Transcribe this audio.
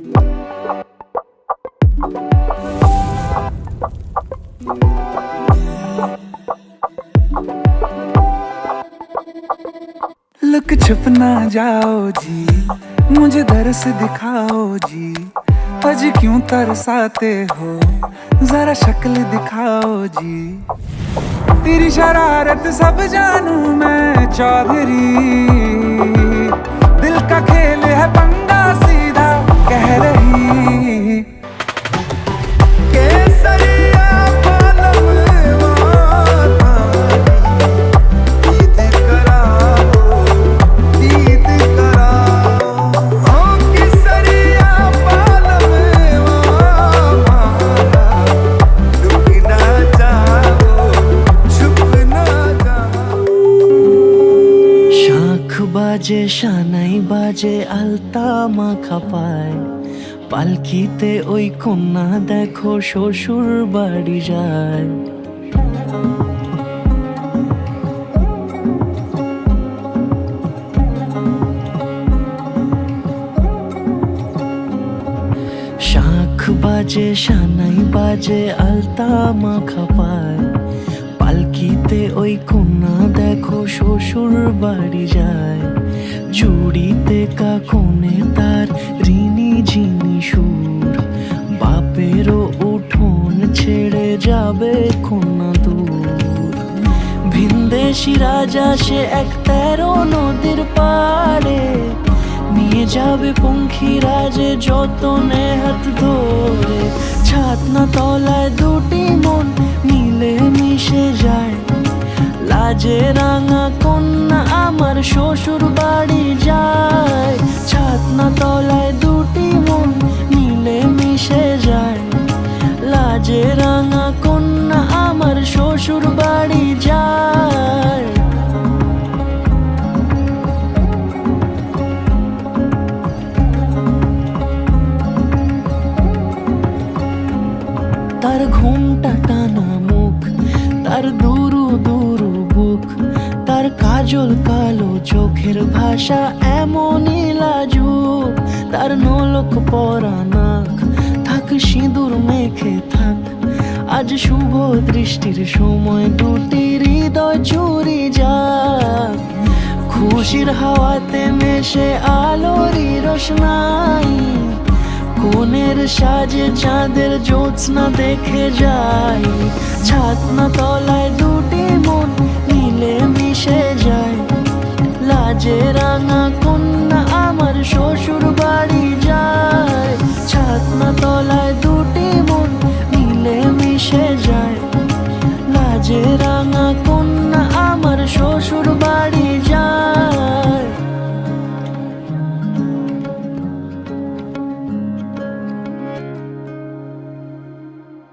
Look छुप ना जाओ जी, मुझे दरस दिखाओ जी। आज क्यों तरसाते हो, जरा शक्ल दिखाओ जी। तेरी शरारत सब जानू मैं चौधरी, दिल का खेल है पंगा सीधा कह रही। केसरिया पालम वाला, ईद कराओ, ईद कराओ। ओ केसरिया पालम वाला, डूब ना जाओ, छुप ना जाओ। শাঁখ বাজে সানাই বাজে আলতা মাখা পায়, পালকিতে ওই কন্যা দেখো শ্বশুর বাড়ি যায়। শাঁখ বাজে সানাই বাজে আলতা মাখা পায়, পালকিতে ওই কন্যা দেখো শ্বশুর বাড়ি যায়। চুড়িতে কাকনে তার ঋণী ঝিনি সুর, বাপেরও উঠোন ছেড়ে যাবে কন্যা দূর। ভিনদেশি রাজা সে এক 13 নদীর পাড়ে, নিয়ে যাবে পঙ্খী রাজে যতনে হাত ধরে। ছাতনা তলায় দুটি মন মিলে মিশে যায়, লাজে রাঙা কন্যা আমার শ্বশুর বাড়ি যায়। ছাতনা তলায় দুটি মন মিলে মিশে যায়, লাজে রাঙা কন্যা আমার শ্বশুর বাড়ি যায়। তার ঘুমটা টানা মুখ, তার দুরু দুরু বুক, তার কাজল কালো চোখের ভাষা এমনই লাজুক। তার নোলক পরা নাক, থাক সিঁদুর মেখে থাক। আজ শুভ দৃষ্টির সময় দুটি হৃদয় চুরি যাক। খুশির হাওয়াতে মেশে আলোরই রোশনাই, কোণের সাজে চাঁদের জ্যোৎস্না দেখে যাই। ছাতনা তলায় দুটি মন মিলে মিশে যায়, লাজে রাঙা কন্যা আমার শ্বশুর বাড়ি যায়।